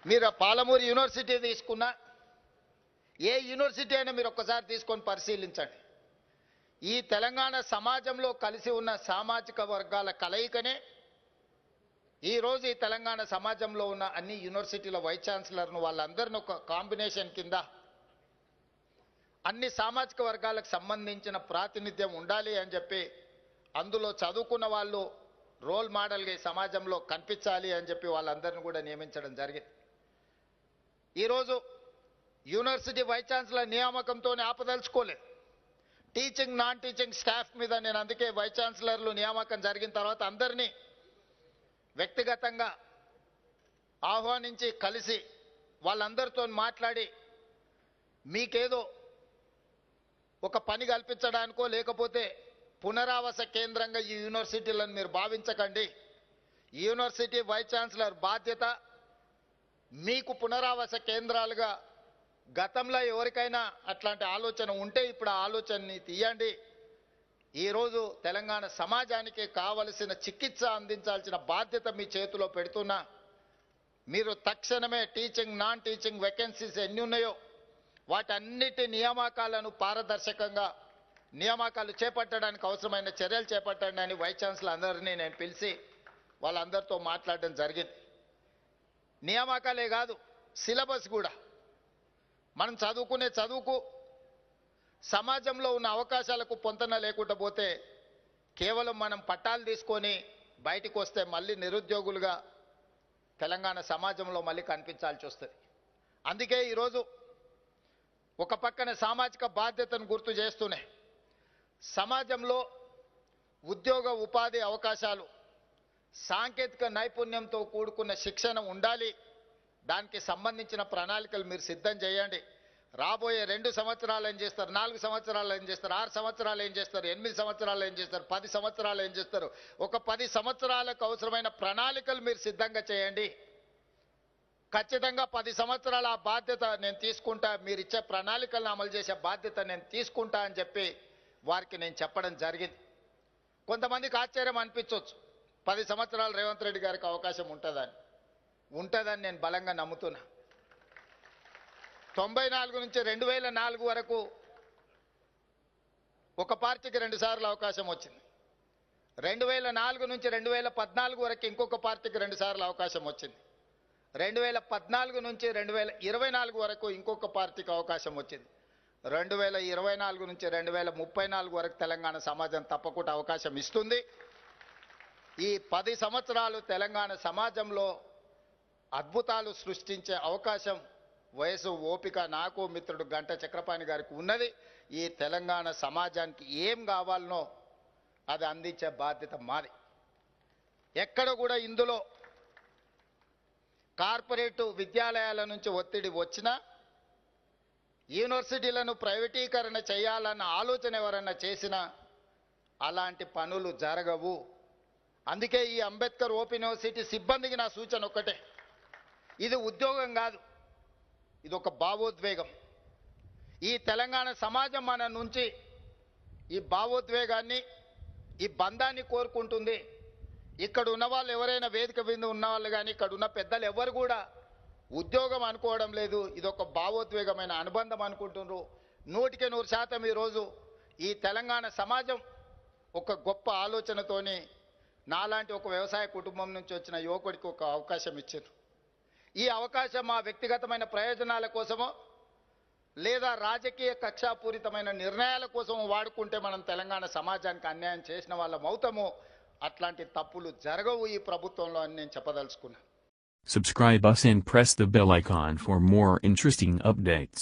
మీరు పాలమూరు యూనివర్సిటీ తీసుకున్నా, ఏ యూనివర్సిటీ అయినా మీరు ఒక్కసారి తీసుకొని పరిశీలించండి. ఈ తెలంగాణ సమాజంలో కలిసి ఉన్న సామాజిక వర్గాల కలయికనే ఈరోజు ఈ తెలంగాణ సమాజంలో ఉన్న అన్ని యూనివర్సిటీల వైస్ ఛాన్సలర్ను వాళ్ళందరిని ఒక కాంబినేషన్ కింద అన్ని సామాజిక వర్గాలకు సంబంధించిన ప్రాతినిధ్యం ఉండాలి అని చెప్పి, అందులో చదువుకున్న వాళ్ళు రోల్ మోడల్గా ఈ సమాజంలో కనిపించాలి అని చెప్పి వాళ్ళందరినీ కూడా నియమించడం జరిగింది. ఈరోజు యూనివర్సిటీ వైస్ ఛాన్సలర్ నియామకంతో ఆపదలుచుకోలేదు. టీచింగ్ నాన్ టీచింగ్ స్టాఫ్ మీద నేను అందుకే వైస్ ఛాన్సలర్లు నియామకం జరిగిన తర్వాత అందరినీ వ్యక్తిగతంగా ఆహ్వానించి కలిసి వాళ్ళందరితో మాట్లాడి, మీకేదో ఒక పని కల్పించడానికో లేకపోతే పునరావాస కేంద్రంగా ఈ యూనివర్సిటీలను మీరు భావించకండి. యూనివర్సిటీ వైస్ ఛాన్సలర్ బాధ్యత మీకు పునరావాస కేంద్రాలుగా గతంలో ఎవరికైనా అట్లాంటి ఆలోచన ఉంటే ఇప్పుడు ఆ ఆలోచనని తీయండి. ఈరోజు తెలంగాణ సమాజానికి కావలసిన చికిత్స అందించాల్సిన బాధ్యత మీ చేతిలో పెడుతున్నా. మీరు తక్షణమే టీచింగ్ నాన్ టీచింగ్ వేకెన్సీస్ ఎన్ని ఉన్నాయో వాటన్నిటి నియామకాలను పారదర్శకంగా నియామకాలు చేపట్టడానికి అవసరమైన చర్యలు చేపట్టండి అని వైస్ ఛాన్సలర్ అందరినీ నేను పిలిచి వాళ్ళందరితో మాట్లాడడం జరిగింది. నియామకాలే కాదు, సిలబస్ కూడా మనం చదువుకునే చదువుకు సమాజంలో ఉన్న అవకాశాలకు పొంతన లేకుండా పోతే కేవలం మనం పట్టాలు తీసుకొని బయటికి వస్తే మళ్ళీ నిరుద్యోగులుగా తెలంగాణ సమాజంలో మళ్ళీ కనిపించాల్సి వస్తుంది. అందుకే ఈరోజు ఒక పక్కన సామాజిక బాధ్యతను గుర్తు చేస్తూనే సమాజంలో ఉద్యోగ ఉపాధి అవకాశాలు, సాంకేతిక నైపుణ్యంతో కూడుకున్న శిక్షణ ఉండాలి. దానికి సంబంధించిన ప్రణాళికలు మీరు సిద్ధం చేయండి. రాబోయే 2 సంవత్సరాలు ఏం చేస్తారు, 4 సంవత్సరాలు ఏం చేస్తారు, 6 సంవత్సరాలు ఏం చేస్తారు, 8 సంవత్సరాలు ఏం చేస్తారు, 10 సంవత్సరాలు ఏం చేస్తారు, ఒక 10 సంవత్సరాలకు అవసరమైన ప్రణాళికలు మీరు సిద్ధంగా చేయండి. ఖచ్చితంగా 10 సంవత్సరాల ఆ బాధ్యత నేను తీసుకుంటా, మీరు ఇచ్చే ప్రణాళికలను అమలు చేసే బాధ్యత నేను తీసుకుంటా అని చెప్పి వారికి నేను చెప్పడం జరిగింది. కొంతమందికి ఆశ్చర్యం అనిపించవచ్చు, 10 సంవత్సరాలు రేవంత్ రెడ్డి గారికి అవకాశం ఉంటుందని నేను బలంగా నమ్ముతున్నా. 94 నుంచి 2004 వరకు ఒక పార్టీకి 2 సార్లు అవకాశం వచ్చింది. 2004 నుంచి 2014 వరకు ఇంకొక పార్టీకి 2 సార్లు అవకాశం వచ్చింది. 2014 నుంచి 2024 వరకు ఇంకొక పార్టీకి అవకాశం వచ్చింది. 2024 నుంచి 2034 వరకు తెలంగాణ సమాజం తప్పకుండా అవకాశం ఇస్తుంది. ఈ 10 సంవత్సరాలు తెలంగాణ సమాజంలో అద్భుతాలు సృష్టించే అవకాశం, వయసు, ఓపిక నాకు మిత్రుడు గంట చక్రపాణి గారికి ఉన్నది. ఈ తెలంగాణ సమాజానికి ఏం కావాలనో అది అందించే బాధ్యత మాది. ఎక్కడ కూడా ఇందులో కార్పొరేటు విద్యాలయాల నుంచి ఒత్తిడి వచ్చినా, యూనివర్సిటీలను ప్రైవేటీకరణ చేయాలన్న ఆలోచన ఎవరన్నా చేసినా అలాంటి పనులు జరగవు. అందుకే ఈ అంబేద్కర్ ఓపెన్ యూనివర్సిటీ సిబ్బందికి నా సూచన ఒక్కటే, ఇది ఉద్యోగం కాదు, ఇది ఒక భావోద్వేగం. ఈ తెలంగాణ సమాజం మన నుంచి ఈ భావోద్వేగాన్ని, ఈ బంధాన్ని కోరుకుంటుంది. ఇక్కడ ఉన్న వాళ్ళు ఎవరైనా వేదిక మీద ఉన్న వాళ్ళు కానీ ఇక్కడ ఉన్న పెద్దలు ఎవరు కూడా ఉద్యోగం అనుకోవడం లేదు, ఇది ఒక భావోద్వేగమైన అనుబంధం అనుకుంటున్నారు. 100% ఈరోజు ఈ తెలంగాణ సమాజం ఒక గొప్ప ఆలోచనతోని నాలాంటి ఒక వ్యవసాయ కుటుంబం నుంచి వచ్చిన యువకుడికి ఒక అవకాశం ఇచ్చారు. ఈ అవకాశం మా వ్యక్తిగతమైన ప్రయోజనాల కోసమో లేదా రాజకీయ కక్షాపూరితమైన నిర్ణయాల కోసమో వాడుకుంటే మనం తెలంగాణ సమాజానికి అన్యాయం చేసిన వాళ్ళం అవుతాము. అట్లాంటి తప్పులు జరగవు ఈ ప్రభుత్వంలో అని నేను చెప్పదలుచుకున్నాను. Subscribe us and press the bell icon for more interesting updates.